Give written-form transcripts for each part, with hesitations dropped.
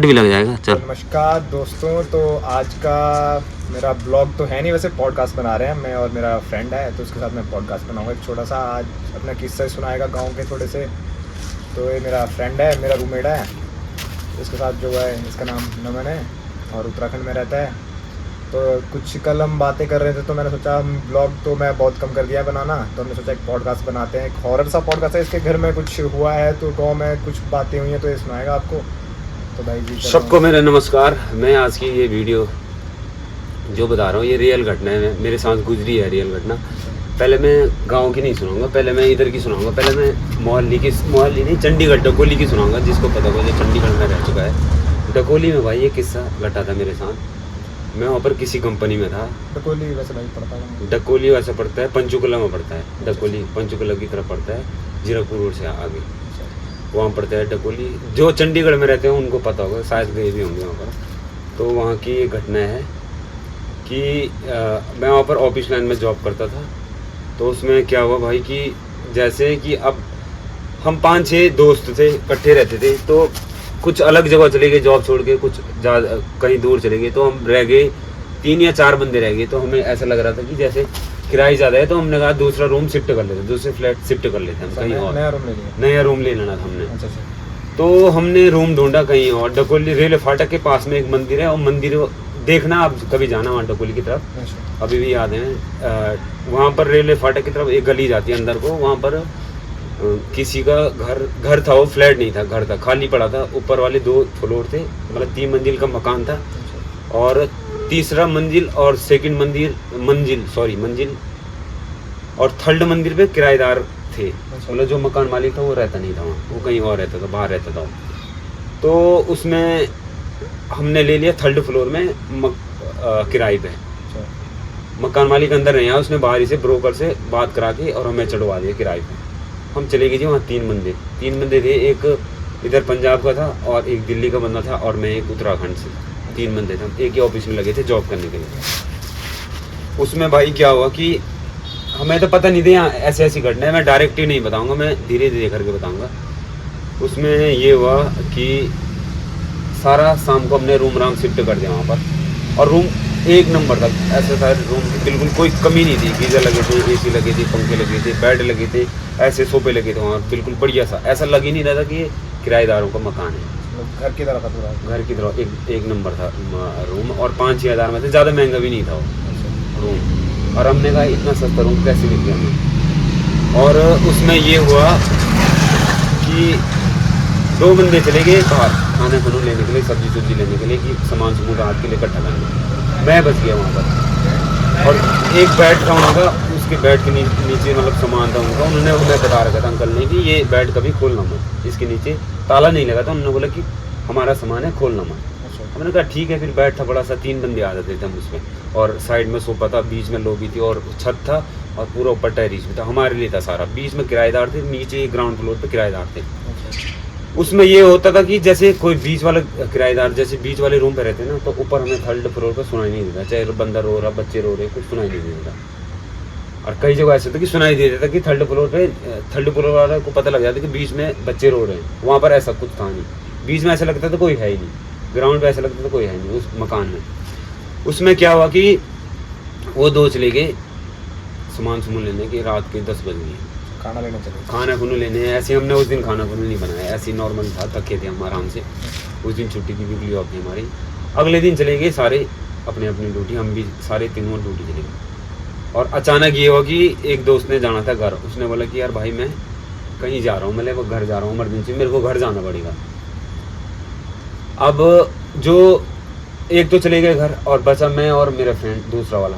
भी लग जाएगा। चल नमस्कार दोस्तों, तो आज का मेरा ब्लॉग तो है नहीं, वैसे पॉडकास्ट बना रहे हैं। मैं और मेरा फ्रेंड है, तो उसके साथ मैं पॉडकास्ट बनाऊंगा एक छोटा सा। आज अपना किस्सा सुनाएगा गांव के थोड़े से। तो ये मेरा फ्रेंड है, मेरा रूममेट है। इसके साथ जो है, इसका नाम नमन है और उत्तराखंड में रहता है। तो कुछ कल हम बातें कर रहे थे, तो मैंने सोचा हम ब्लॉग तो मैं बहुत कम कर दिया बनाना, तो हमने सोचा एक पॉडकास्ट बनाते हैं। एक हॉरर सा पॉडकास्ट है, इसके घर में कुछ हुआ है, तो गाँव में कुछ बातें हुई हैं, तो ये सुनाएगा आपको। तो भाई जी सबको मेरा नमस्कार। मैं आज की ये वीडियो जो बता रहा हूँ ये रियल घटना है, मेरे साथ गुजरी है रियल घटना। पहले मैं गांव की नहीं सुनाऊंगा, पहले मैं इधर की सुनाऊंगा। पहले मैं मोहाली नहीं, चंडीगढ़ डकोली की सुनाऊंगा, जिसको पता हो जो चंडीगढ़ में रह चुका है। डकोली में भाई ये किस्सा घटा था मेरे साथ। मैं वहाँ पर किसी कंपनी में था। डकोली वैसे भाई पड़ता है, डकोली वैसे पड़ता है, पंचकुला में पड़ता है। डकोली पंचकुला की तरफ पड़ता है, जीरकपुर रोड से आगे वहाँ पड़ता है डकोली। जो चंडीगढ़ में रहते हैं उनको पता होगा, शायद गए भी होंगे वहाँ पर। तो वहाँ की ये घटना है कि मैं वहाँ पर ऑफिस लाइन में जॉब करता था। तो उसमें क्या हुआ भाई कि जैसे कि अब हम 5-6 दोस्त थे, इकट्ठे रहते थे। तो कुछ अलग जगह चले गए जॉब छोड़ के, कुछ कहीं दूर चले गए। तो हम रह गए 3 या 4 बंदे रह गए। तो हमें ऐसा लग रहा था कि जैसे किराया ज़्यादा है, तो हमने कहा दूसरा रूम शिफ्ट कर लेते, दूसरे फ्लैट शिफ्ट कर लेते हम कहीं और। नया रूम ले लेना था हमने। तो हमने रूम ढूंढा कहीं और। डकोली रेलवे फाटक के पास में एक मंदिर है, और मंदिर देखना आप कभी जाना वहाँ डकोली की तरफ, अभी भी याद है। वहाँ पर रेलवे फाटक की तरफ एक गली जाती है अंदर को। वहाँ पर किसी का घर था, वो फ्लैट नहीं था, घर था, खाली पड़ा था। ऊपर वाले 2 फ्लोर थे, मतलब 3 मंजिल का मकान था। और तीसरा मंजिल और सेकंड मंजिल और थर्ड मंजिल पे किराएदार थे। मतलब जो मकान मालिक था वो रहता नहीं था वहाँ, वो कहीं और रहता था, बाहर रहता था। तो उसमें हमने ले लिया थर्ड फ्लोर में किराए पे। मकान मालिक अंदर नहीं आया, उसने बाहर से ब्रोकर से बात करा के और हमें चढ़वा दिया किराए पे। हम चले गए जी वहाँ। 3 बंदे थे, एक इधर पंजाब का था और एक दिल्ली का बंदा था और मैं एक उत्तराखंड से। 3 बंदे थे, एक ही ऑफिस में लगे थे जॉब करने के लिए। उसमें भाई क्या हुआ कि हमें तो पता नहीं था ऐसी ऐसी घटना है। मैं डायरेक्ट ही नहीं बताऊंगा, मैं धीरे धीरे करके बताऊंगा। उसमें ये हुआ कि सारा शाम को हमने रूम शिफ्ट कर दिया वहाँ पर। और रूम एक नंबर था, ऐसा था रूम की बिल्कुल कोई कमी नहीं थी। गीजर लगे थे, AC लगे थे, पंखे लगे थे, बेड लगे थे, ऐसे सोफे लगे थे वहाँ, बिल्कुल बढ़िया सा। ऐसा लग ही नहीं रहा था कि ये किराएदारों का मकान है। घर की तरह था पूरा, घर की तरह एक नंबर था रूम। और 5-6 हज़ार में थे, ज़्यादा महंगा भी नहीं था वो रूम। और हमने कहा इतना सस्ता रूम कैसे मिल गया हमें। और उसमें ये हुआ कि 2 बंदे चले गए बाहर खाने खुने लेने के लिए, सब्जी लेने के लिए, कि सामान रात के लिए इकट्ठा करना। मैं बच गया वहाँ पर। और एक बेड था उनका, उसके बेड के नीचे मतलब सामान था उनका। उन्होंने हमें बता रखा था अंकल ने कि ये बेड कभी खोलना मत, इसके नीचे ताला नहीं लगा था। उन्होंने बोला कि हमारा सामान है, खोलना मत। हमने कहा ठीक है। फिर बेड था बड़ा सा, 3 बंदे आ जाते थे हम उसमें। और साइड में सोफा था, बीच में लॉबी थी और छत था, और पूरा ऊपर टेरेस भी था, हमारे लिए था सारा। बीच में किराएदार थे, नीचे ग्राउंड फ्लोर पे किराएदार थे। उसमें ये होता था कि जैसे कोई बीच वाला किराएदार जैसे बीच वाले रूम पे रहते ना, तो ऊपर हमें थर्ड फ्लोर पे सुनाई नहीं देता, चाहे बंदा रो रहा, बच्चे रो रहे, कुछ सुनाई नहीं देता। और कई जगह ऐसे था कि सुनाई दे देता कि थर्ड फ्लोर वाले को पता लग जाता कि बीच में बच्चे रो रहे हैं। वहाँ पर ऐसा कुछ था नहीं, बीच में ऐसा लगता था कोई है ही नहीं, ग्राउंड पे ऐसा लगता था कोई है नहीं उस मकान में। उसमें क्या हुआ कि वो 2 चले गए सामान लेने के, रात के 10 बज गए। खाना खुना लेने ऐसे हमने उस दिन खाना खुना नहीं बनाया, ऐसे नॉर्मल था, थके थे हम आराम से। उस दिन छुट्टी की वीकली ऑफ थी हमारी। अगले दिन चले गए सारे अपने अपनी ड्यूटी, हम भी सारे तीनों ड्यूटी चले गए। और अचानक ये हुआ कि एक दोस्त ने जाना था घर। उसने बोला कि यार भाई मैं कहीं जा रहा हूँ, मैं घर जा रहा हूँ इमरजेंसी, मेरे को घर जाना पड़ेगा। अब जो एक तो चले गए घर और बचा मैं और मेरा फ्रेंड दूसरा वाला।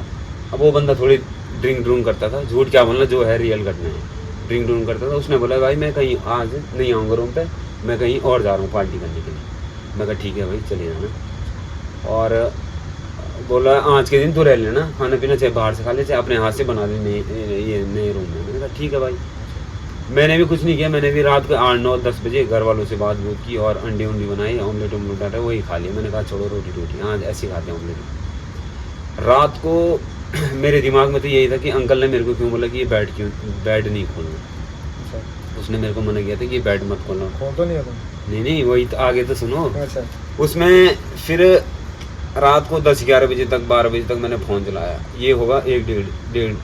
अब वो बंदा थोड़ी ड्रिंक करता था, झूठ क्या बोलना, जो है रियल घटना है, ड्रिंक करता था। उसने बोला भाई मैं कहीं आज नहीं आऊँगा रूम पे, मैं कहीं और जा रहा हूँ पार्टी करने के लिए। मैं कहा ठीक है भाई चले जाना। और बोला आज के दिन तो रह लेना, खाना पीना चाहे बाहर से खा ले, चाहे अपने हाथ से बना ले नए रूम में। मैंने कहा ठीक है भाई। मैंने भी कुछ नहीं किया, मैंने भी रात को 8-9-10 बजे घर वालों से बात की और अंडे बनाई, ऑमलेट डाला, वही खा लिया। मैंने कहा छोड़ो रोटी आज ऐसे खाते हैं ऑमलेट। रात को मेरे दिमाग में तो यही था कि अंकल ने मेरे को क्यों बोला कि ये बेड नहीं खोलना। उसने मेरे को मना किया था कि ये बेड मत खोलना। खोल तो नहीं नहीं वही तो आगे तो सुनो। अच्छा उसमें फिर रात को 10-11 बजे तक 12 बजे तक मैंने फ़ोन चलाया। ये होगा 1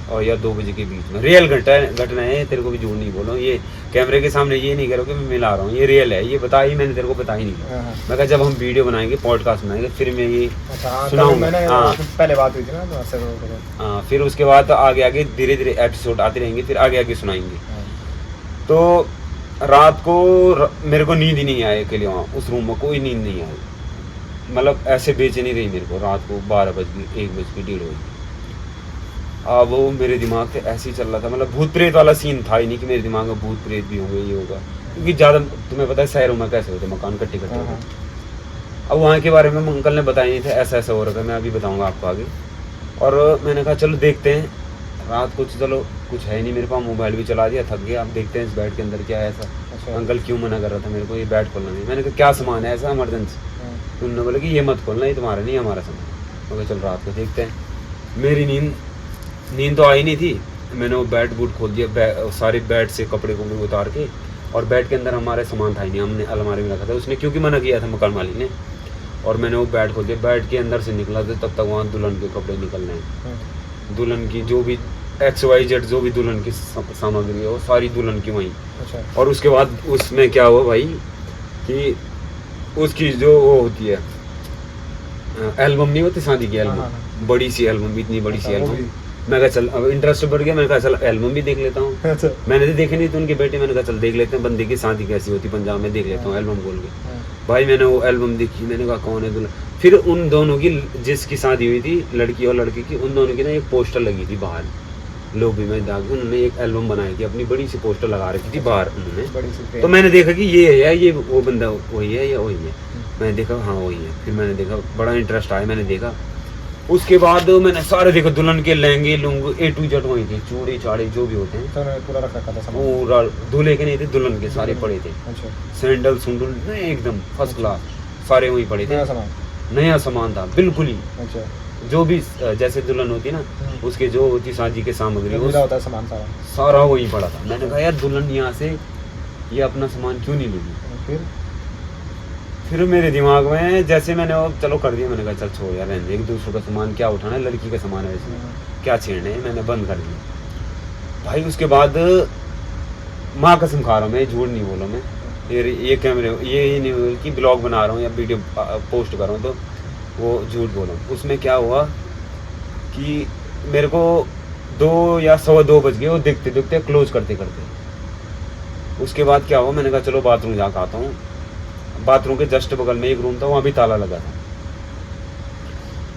और या 2 बजे के बीच में। रियल घटना है, तेरे को भी झूठ नहीं बोलो। ये कैमरे के सामने ये नहीं करो कि मैं मिला रहा हूँ, ये रियल है। ये बताई मैंने तेरे को, बता ही नहीं। मैं कहा जब हम वीडियो बनाएंगे, पॉडकास्ट बनाएंगे, फिर मैं ये सुनाऊंगा। हाँ पहले बात हुई थी ना तो हाँ, फिर उसके बाद तो आगे आगे धीरे धीरे एपिसोड आते रहेंगे, फिर आगे आगे सुनाएंगे। तो रात को मेरे को नींद ही नहीं आई अकेले वहाँ उस रूम में, कोई नींद नहीं आई। मतलब ऐसे बेचैनी रही मेरे को रात को 12 बज गई, 1 बज गई, 1:30 बजे। अब वो मेरे दिमाग से ऐसे ही चल रहा था। मतलब भूत प्रेत वाला सीन था ही नहीं कि मेरे दिमाग में भूत प्रेत भी होंगे, ये होगा। क्योंकि ज़्यादा तुम्हें पता है शहरों में कैसे होते, मकान कट्टे कट्टे होते। अब वहाँ के बारे में अंकल ने बताया नहीं था, ऐसा ऐसा हो रहा था। मैं अभी बताऊँगा आपको आगे। और मैंने कहा चलो देखते हैं। रात को चलो कुछ है नहीं मेरे पास, मोबाइल भी चला दिया, थक गया। अब देखते हैं इस बेड के अंदर क्या है ऐसा। अच्छा। अंकल क्यों मना कर रहा था मेरे को ये बेड खोलना नहीं। मैंने कहा क्या सामान है ऐसा इमरजेंसी। तो उन्होंने बोला कि ये मत खोलना, ये तुम्हारा नहीं हमारा सामान। मैं चल रात को देखते हैं। मेरी नींद तो आई नहीं थी। मैंने वो बेड बूट खोल दिया, सारे बेड से कपड़े को उतार के। और बेड के अंदर हमारे सामान था ही नहीं, हमने अलमारी में रखा था। उसने क्योंकि मना किया था मकान मालिक ने। और मैंने वो बेड खोल दिया। बेड के अंदर से निकला तो तब तक वहाँ दुल्हन के कपड़े निकल रहे हैं। दुल्हन की जो भी XYZ जो भी दुल्हन की सामग्री है वो सारी दुल्हन की वहीं। अच्छा। और उसके बाद उसमें क्या हुआ भाई कि उसकी जो वो होती है एल्बम नहीं होती शादी की एल्बम, बड़ी सी एल्बम, इतनी बड़ी सी एल्बम। मैं कहा चल अब इंटरेस्ट बढ़ गया। मैंने कहा चल एल्बम भी देख लेता हूँ। अच्छा। मैंने तो देखे नहीं थे उनके बेटे। मैंने कहा चल देख लेते हैं बंदे की शादी कैसी होती पंजाब में, देख लेता हूँ एल्बम खोल के। भाई मैंने वो एल्बम देखी। मैंने कहा कौन है दुल्हन। फिर उन दोनों की, जिसकी शादी हुई थी लड़की और लड़के की, उन दोनों की ना एक पोस्टर लगी थी बाहर लॉबी में जाके। उन्होंने एक एल्बम बनाई थी, अपनी बड़ी सी पोस्टर लगा रखी थी बाहर उन्होंने। तो मैंने देखा कि ये है या ये वो बंदा वही है या वही है। मैंने देखा हाँ वही है। फिर मैंने देखा, बड़ा इंटरेस्ट आया, मैंने देखा। उसके बाद मैंने सारे देखा, दुल्हन के लहंगे लुंग A to Z वही थे, चूड़ी चाड़ी जो भी होते हैं पूरा रखा था सामान। पूरा। दूल्हे के नहीं थे, दुल्हन के सारे पड़े थे। अच्छा। सैंडल सुंडल एकदम फर्स्ट क्लास सारे वही पड़े थे। नया सामान था बिल्कुल ही। अच्छा। जो भी जैसे दुल्हन होती है ना, उसके जो होती शादी के सामग्री वो होता है सामान सारा वही पड़ा था। मैंने कहा यार दुल्हन यहाँ से ये अपना सामान क्यों नहीं लेगी। फिर मेरे दिमाग में जैसे मैंने वो चलो कर दिया। मैंने कहा चल छोड़ यार, एक दूसरे का सामान क्या उठाना है, लड़की का सामान है वैसे क्या छेड़ना है। मैंने बंद कर दिया भाई। उसके बाद माँ कसम खा रहा हूँ मैं, झूठ नहीं बोला मैं। ये कैमरे ये नहीं बोल कि ब्लॉग बना रहा हूँ या वीडियो पोस्ट कर रहा हूँ तो वो झूठ बोला। उसमें क्या हुआ कि मेरे को 2 या 2:15 बज गए वो देखते देखते, क्लोज करते करते। उसके बाद क्या हुआ, मैंने कहा चलो बाथरूम जाकर आता हूँ। बाथरूम के जस्ट बगल में एक रूम था, वहाँ भी ताला लगा था।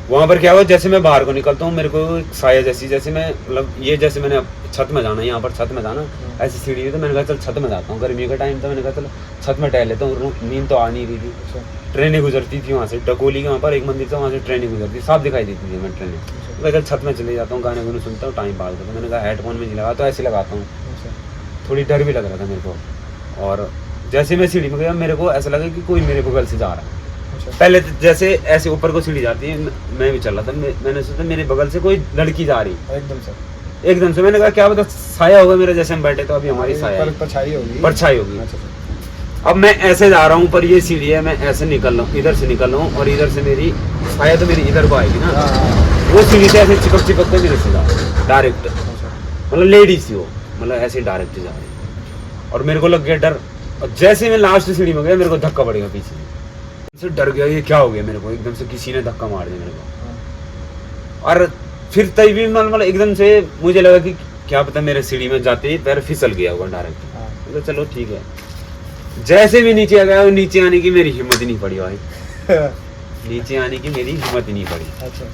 वहाँ पर क्या हुआ, जैसे मैं बाहर को निकलता हूँ मेरे को एक साया जैसे मैं मतलब ये जैसे मैंने छत में जाना, यहाँ पर छत में जाना ऐसी सीढ़ी हुई। तो मैंने कहा चल छत में जाता हूँ, गर्मी का टाइम था। मैंने कहा चलो छत में टहल लेता हूँ, नींद तो आ नहीं रही थी। ट्रेनें गुजरती थी वहाँ से, डकोली के वहाँ पर एक मंदिर था, वहाँ से ट्रेनें गुजरती, साफ दिखाई देती थी मैं ट्रेनें। मैं कल छत में चले जाता हूँ, गाने गुने सुनता हूँ, टाइम पास करता हूँ। मैंने कहा हेडफोन में नहीं लगा तो ऐसे लगाता हूँ। थोड़ी डर भी लग रहा था मेरे को। और जैसे मैं सीढ़ी में गया मेरे को ऐसा लगा कि कोई मेरे बगल से जा रहा है। पहले तो जैसे ऐसे ऊपर को सीढ़ी जाती है, मैं भी चल रहा था। मैंने सोचा मेरे बगल से कोई लड़की जा रही एकदम से। मैंने कहा क्या पता साया होगा मेरा, जैसे हम बैठे तो अभी हमारी साया परछाई होगी। अब मैं ऐसे जा रहा हूँ, पर ये सीढ़ी है, मैं ऐसे निकल रहा हूँ, इधर से निकल रहा हूँ और इधर से मेरी साया तो मेरी इधर को आएगी ना, वो सीढ़ी से ऐसे चिपक चिपक के मेरे से जा डायरेक्ट, मतलब लेडीज थी वो, मतलब ऐसे डायरेक्ट जा रही। और मेरे को लग गया डर। और जैसे मैं लास्ट सीढ़ी में गया मेरे को धक्का पड़ेगा पीछे से। डर गया, ये क्या हो गया मेरे को, एकदम से किसी ने धक्का मार दिया मेरे को। और फिर तभी मतलब एकदम से मुझे लगा कि क्या पता मेरे सीढ़ी में जाते ही पैर फिसल गया होगा डायरेक्ट। तो चलो ठीक है। जैसे भी नीचे आ गया, नीचे आने की मेरी हिम्मत ही नहीं पड़ी भाई। नीचे आने की मेरी हिम्मत ही नहीं पड़ी। अच्छा।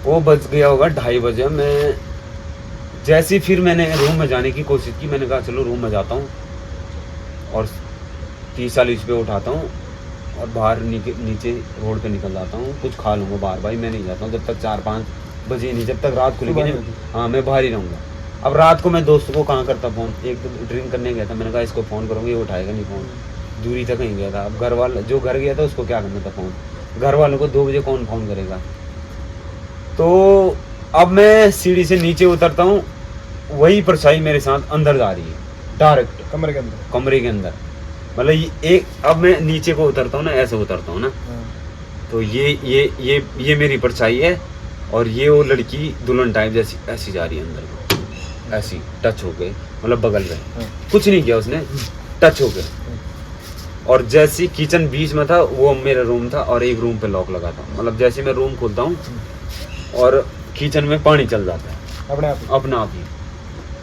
वो बज गया होगा 2:30 बजे। मैं जैसे फिर मैंने रूम में जाने की कोशिश की। मैंने कहा चलो रूम में जाता हूँ और 30-40 पे उठाता हूँ और बाहर नीचे रोड पे निकल जाता हूँ, कुछ खा लूँगा बाहर। भाई मैं नहीं जाता हूँ जब तक 4-5 बजे नहीं, जब तक रात खुलेगी नहीं। हाँ मैं बाहर ही रहूँगा। अब रात को मैं दोस्तों को कहाँ करता फ़ोन, एक तो ड्रिंक करने गया था, मैंने कहा इसको फ़ोन करूँगी, ये उठाएगा नहीं फ़ोन, दूरी तक कहीं गया था। अब घर वाला जो घर गया था उसको क्या करना था फ़ोन, घर वालों को 2 बजे कौन फ़ोन करेगा। तो अब मैं सीढ़ी से नीचे उतरता हूँ, वही परछाई मेरे साथ अंदर जा रही है डायरेक्ट कमरे के अंदर। मतलब एक अब मैं नीचे को उतरता हूँ ना, ऐसे उतरता हूँ ना, हाँ, तो ये मेरी परछाई है और ये वो लड़की दुल्हन टाइप जैसी ऐसी जा रही है अंदर को, ऐसी टच हो गए, मतलब बगल में, हाँ, कुछ नहीं किया उसने, टच हो गए। और जैसी किचन बीच में था, वो मेरा रूम था और एक रूम पे लॉक लगा था। मतलब जैसे मैं रूम खोलता हूँ और किचन में पानी चल जाता है अपने आप ही? अपना आप ही,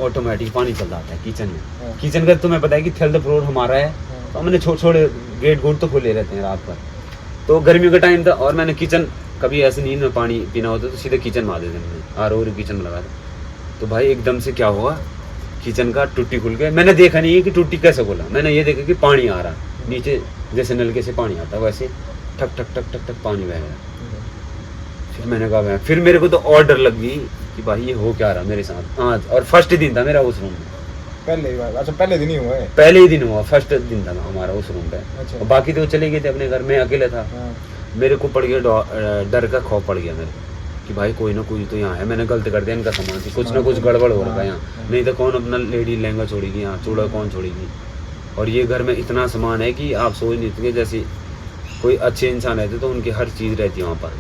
ऑटोमेटिक पानी चल जाता है किचन में। हाँ। किचन का तुम्हें पता है कि थर्ड फ्लोर हमारा है, हाँ। तो हमने छोटे गेट गुट तो खुले रहते हैं रात भर। तो गर्मियों का टाइम था और मैंने किचन, कभी ऐसे नींद में पानी पीना होता तो सीधे किचन में आ देते मैंने, आर किचन में लगा था। तो भाई एकदम से क्या हुआ, किचन का टूटी खुल गया। मैंने देखा नहीं है कि टूटी कैसे खोला, मैंने ये देखा कि पानी आ रहा नीचे, जैसे नलके से पानी आता वैसे ठक ठक ठक ठक ठक पानी बह गया। फिर मैंने कहा, फिर मेरे को तो और डर लग गई कि भाई ये हो क्या रहा मेरे साथ आज। और फर्स्ट दिन था मेरा उस रूम में, पहले ही बार? अच्छा, पहले दिन ही हुआ है? पहले ही दिन हुआ, फर्स्ट दिन था हमारा उस रूम पे। अच्छा। और बाकी तो चले गए थे अपने घर, मैं अकेले था। हाँ, मेरे को पड़ गया डर का खौफ पड़ गया मेरे को कि भाई कोई ना कोई तो यहाँ है, मैंने गलत कर दिया, इनका सामान थी, कुछ ना कुछ गड़बड़ हो रखा है यहाँ। हाँ। नहीं तो कौन अपना लेडी लहंगा छोड़ेगी यहाँ, चूड़ा कौन छोड़ेगी। और ये घर में इतना सामान है कि आप सोच नहीं सकते, जैसे कोई अच्छे इंसान रहते तो उनकी हर चीज़ रहती है वहाँ पर,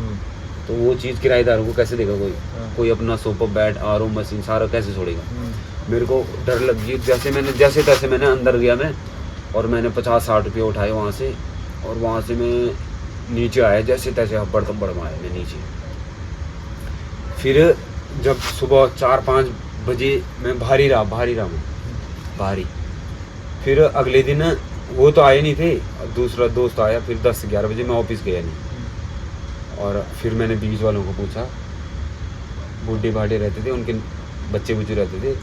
तो वो चीज़ किराएदारों को कैसे देगा कोई? हाँ। कोई अपना सोफा बेड आर मशीन सारा कैसे छोड़ेगा? मेरे को डर लग गई। जैसे तैसे मैंने अंदर गया मैं, और मैंने 50-60 रुपये उठाए वहाँ से, और वहाँ से मैं नीचे आया, जैसे तैसे हब्बड़ तब्बड़ में आया मैं नीचे। फिर जब सुबह 4-5 बजे मैं भारी रहा। फिर अगले दिन वो तो आए नहीं थे, दूसरा दोस्त आया, फिर 10-11 बजे मैं ऑफिस गया नहीं। और फिर मैंने बीच वालों को पूछा, बूढ़े भाड़े रहते थे, उनके बच्चे बुच्चे रहते थे,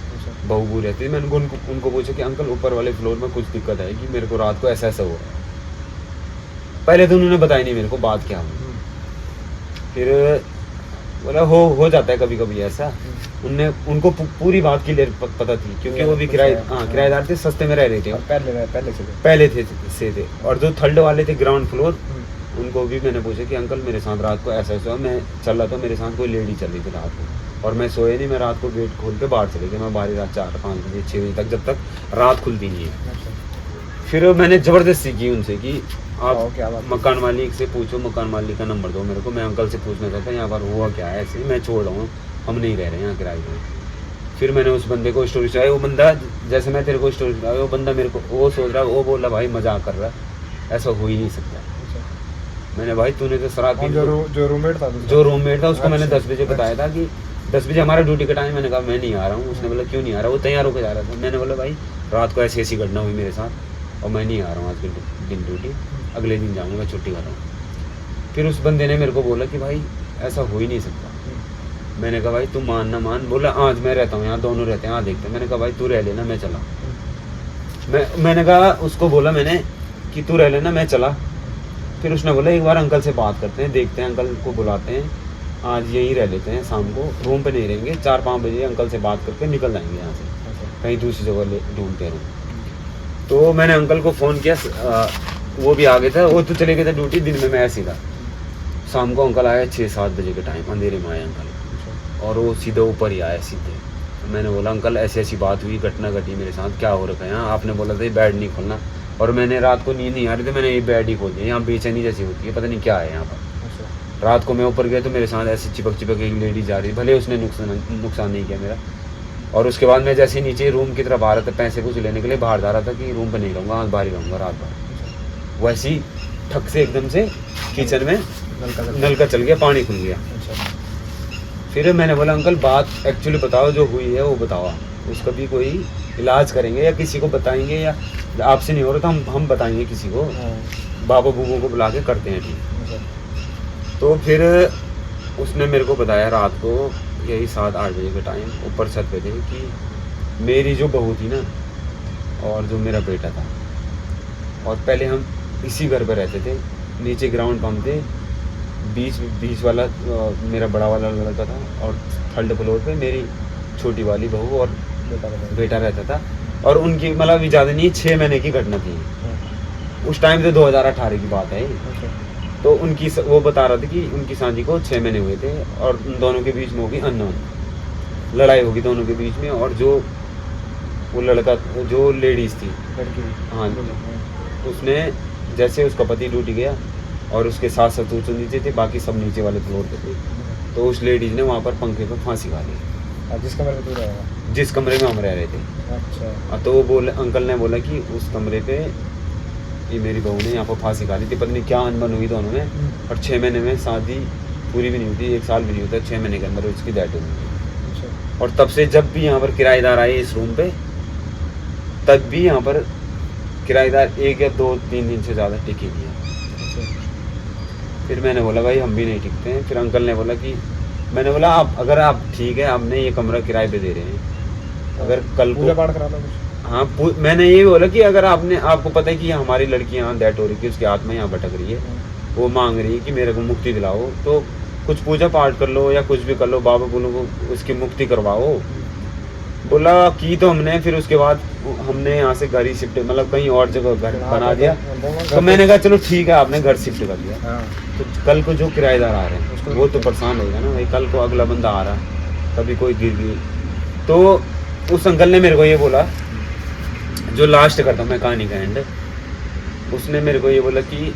बहू रहते थे। मैंने उनको पूछा कि अंकल ऊपर वाले फ्लोर में कुछ दिक्कत है कि मेरे को रात को ऐसा हुआ। पहले तो उन्होंने बताया नहीं मेरे को बात क्या हुई। फिर बोला हो जाता है कभी कभी ऐसा। उनको पूरी बात क्लियर पता थी, क्योंकि वो भी किराएदार थे, सस्ते में रह रहे थे, पहले थे। और जो थर्ड वाले थे ग्राउंड फ्लोर, उनको भी मैंने पूछा कि अंकल मेरे साथ रात को ऐसा हुआ, मैं चल रहा था, मेरे साथ कोई लेडी चल रही थी रात को, और मैं सोया नहीं, मैं रात को गेट खोल के बाहर चले गया, मैं बाहर रात 4-5 बजे 6 बजे तक, जब तक रात खुलती नहीं है। फिर मैंने ज़बरदस्ती की उनसे कि आप मकान मालिक से पूछो, मकान मालिक का नंबर दो मेरे को, मैं अंकल से पूछना चाहता यहाँ पर हुआ क्या है, ऐसे मैं छोड़ रहा हूँ, हम नहीं रह रहे हैं यहाँ किराए पे। फिर मैंने उस बंदे को स्टोरी सुनाई। वो बंदा, जैसे मैं तेरे को स्टोरी सुनाई, वो बंदा मेरे को वो सोच रहा, वो बोल रहा भाई मजाक कर रहा है, ऐसा हो ही नहीं सकता। मैंने भाई तूने तो शराब पी, जो रूममेट था उसको मैंने 10 बजे बताया था कि 10 बजे हमारा ड्यूटी का टाइम। मैंने कहा मैं नहीं आ रहा हूँ। उसने बोला क्यों नहीं आ रहा? वो तैयार होकर जा रहा था। मैंने बोला भाई रात को ऐसी घटना हुई मेरे साथ और मैं नहीं आ रहा हूँ आज के दिन ड्यूटी, अगले दिन जाऊँगा, मैं छुट्टी कर रहा हूँ। फिर उस बंदे ने मेरे को बोला कि भाई ऐसा हो ही नहीं सकता। मैंने कहा भाई तू मान ना मान। बोला आज मैं रहता हूँ यहाँ, दोनों रहते हैं, यहाँ देखते हैं। मैंने कहा भाई तू रह लेना, मैं चला। मैंने कहा उसको बोला मैंने कि तू रह लेना, मैं चला। फिर उसने बोला एक बार अंकल से बात करते हैं, देखते हैं, अंकल को बुलाते हैं, आज यहीं रह लेते हैं, शाम को रूम पे नहीं रहेंगे, 4-5 बजे अंकल से बात करके निकल जाएंगे यहाँ से, कहीं दूसरी जगह ढूंढते रूम। तो मैंने अंकल को फ़ोन किया, वो भी आ गए थे, वो तो चले गए थे ड्यूटी, दिन में मैं ऐसे ही था। शाम को अंकल आया 6-7 बजे के टाइम, अंधेरे में आया अंकल, और वो सीधे ऊपर ही आया सीधे। मैंने बोला अंकल ऐसी बात हुई, घटना घटी मेरे साथ, क्या हो रखा है यहाँ? आपने बोला था बेड नहीं खोलना, और मैंने रात को नींद नहीं आ रही थी, मैंने ये बेड ही खोल दिया। यहाँ बेचैनी जैसी होती है, पता नहीं क्या है यहाँ पर। रात को मैं ऊपर गया तो मेरे साथ ऐसे चिपक एक लेडी जा रही, भले उसने नुकसान नहीं किया मेरा। और उसके बाद मैं जैसे नीचे रूम की तरफ आ रहा था, पैसे कुछ लेने के लिए बाहर जा रहा था कि रूम पे नहीं रहूँगा, आज बाहर ही रहूँगा रात भर। वैसे ही ठक से एकदम से किचन में नल का चल गया, पानी खुल गया। फिर मैंने बोला अंकल बात एक्चुअली बताओ, जो हुई है वो बताओ, उसका भी कोई इलाज करेंगे या किसी को बताएंगे, या आपसे नहीं हो रहा तो हम बताएंगे किसी को, बाबा बूबों को बुला के करते हैं ठीक। तो फिर उसने मेरे को बताया रात को यही 7-8 बजे के टाइम ऊपर छत पे थे कि मेरी जो बहू थी ना और जो मेरा बेटा था, और पहले हम इसी घर पे रहते थे, नीचे ग्राउंड पंप थे, बीच वाला मेरा बड़ा वाला लड़का था, और थर्ड फ्लोर पे मेरी छोटी वाली बहू और बेटा रहता था। और उनकी मतलब भी ज़्यादा नहीं, 6 महीने की घटना थी उस टाइम से, 2018 की बात है। तो उनकी वो बता रहा था कि उनकी शादी को 6 महीने हुए थे, और उन दोनों के बीच में होगी अननोन लड़ाई होगी दोनों के बीच में। और जो वो लड़का, जो लेडीज़ थी, लड़की, हाँ उसने जैसे उसका पति ड्यूटी गया और उसके सास ससुर तो नीचे थे, बाकी सब नीचे वाले फ्लोर पे थे। तो उस लेडीज ने वहाँ पर पंखे पर फांसी खा ली, जिस कमरे में तू रहेगा। जिस कमरे में हम रह रहे थे। अच्छा। तो वो बोले, अंकल ने बोला कि उस कमरे पे ये मेरी बहू ने यहाँ पर फांसी खा ली थी, पता नहीं क्या अनबन हुई दोनों में। और 6 महीने में शादी पूरी भी नहीं हुई थी, 1 साल भी नहीं होता, 6 महीने के अंदर उसकी डेथ हो गई। अच्छा। और तब से जब भी यहाँ पर किराएदार आए इस रूम पे, तब भी यहाँ पर किराएदार 1 या 2-3 दिन से ज़्यादा टिके नहीं है। फिर मैंने बोला भाई हम भी नहीं टिकते हैं। फिर अंकल ने बोला कि, मैंने बोला आप अगर आप ठीक है, आपने ये कमरा किराए पे दे रहे हैं, अगर कल को पूजा पाठ करा लो कुछ। हाँ मैंने ये बोला कि अगर आपको पता है कि हमारी लड़की यहाँ डेथ हो रही है, उसकी आत्मा यहाँ भटक रही है, वो मांग रही है कि मेरे को मुक्ति दिलाओ, तो कुछ पूजा पाठ कर लो या कुछ भी कर लो, बाबा बोलो को उसकी मुक्ति करवाओ। बोला की तो हमने, फिर उसके बाद हमने यहाँ से घर ही शिफ्ट, मतलब कहीं और जगह घर बना दिया। तो मैंने कहा चलो ठीक है, आपने घर शिफ्ट कर दिया। हाँ। तो कल को जो किराएदार आ रहे हैं वो तो परेशान होगा ना भाई, कल को अगला बंदा आ रहा, कभी कोई गिर गई। तो उस अंकल ने मेरे को ये बोला, जो लास्ट करता हूँ मैं कहानी का एंड, उसने मेरे को ये बोला कि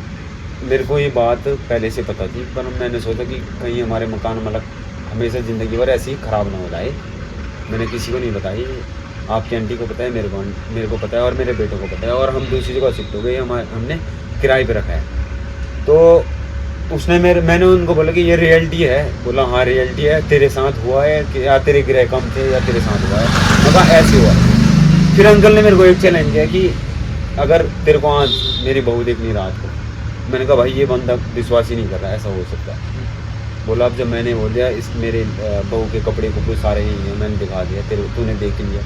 मेरे को ये बात पहले से पता थी, पर मैंने सोचा कि कहीं हमारे मकान मतलब हमेशा ज़िंदगी भर ऐसी ख़राब ना हो जाए। मैंने किसी को नहीं बताई, आपकी आंटी को पता है, मेरे को पता है और मेरे बेटों को पता है, और हम दूसरी जगह शिफ्ट हो गए, हमने किराए पे रखा है। तो उसने मैंने उनको बोला कि ये रियलिटी है। बोला हाँ रियलिटी है, तेरे साथ हुआ है कि या तेरे किराए कम थे या तेरे साथ हुआ है। मैं कहा ऐसे हुआ। फिर अंकल ने मेरे को एक चैलेंज किया कि अगर तेरे को आज मेरी बहू देखनी रात को। मैंने कहा भाई ये बंदा विश्वास ही नहीं कर रहा, ऐसा हो सकता है। बोला अब जब मैंने बोल दिया इस मेरे बहू के कपड़े को सारे ही हैं, मैंने दिखा दिया, तूने देख लिया।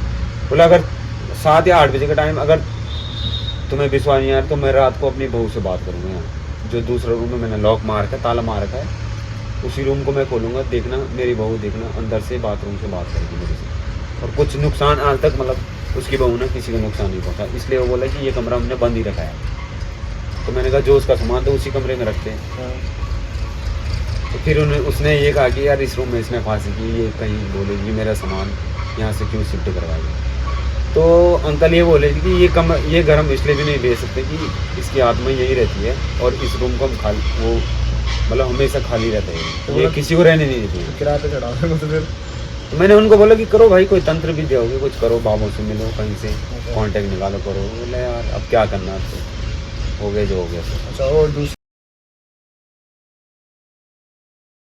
बोला अगर 7 या 8 बजे का टाइम अगर तुम्हें विश्वास नहीं आ रहा तो मैं रात को अपनी बहू से बात करूँगा। यहाँ जो दूसरा रूम में मैंने लॉक मार का ताला मार रखा है, उसी रूम को मैं खोलूँगा, देखना मेरी बहू देखना अंदर से बाथरूम से बात करेगी मेरे से। और कुछ नुकसान आज तक मतलब उसकी बहू ने किसी को नुकसान नहीं पहुँचा, इसलिए वो बोला कि ये कमरा हमने बंद ही रखा है। तो मैंने कहा जो उसका सामान तो उसी कमरे में रखते हैं। तो फिर उसने ये कहा कि यार इस रूम में इसने फांसी की, ये कहीं बोलेगी मेरा सामान यहाँ से क्यों शिफ्ट करवाएगी। तो अंकल ये बोले कि ये घर हम इसलिए भी नहीं दे सकते कि इसकी आत्मा यही रहती है और इस रूम को हम खाली वो मतलब हमेशा खाली रहता है, तो ये किसी को रहने नहीं देते। किराए पे चढ़ा तो फिर तो मैंने उनको बोला कि करो भाई कोई तंत्र भी दोगे, कुछ करो, बाबों से मिलो, कहीं से कांटेक्ट निकालो, करो। बोले यार अब क्या करना, तो हो गया जो हो गया। अच्छा और दूसरी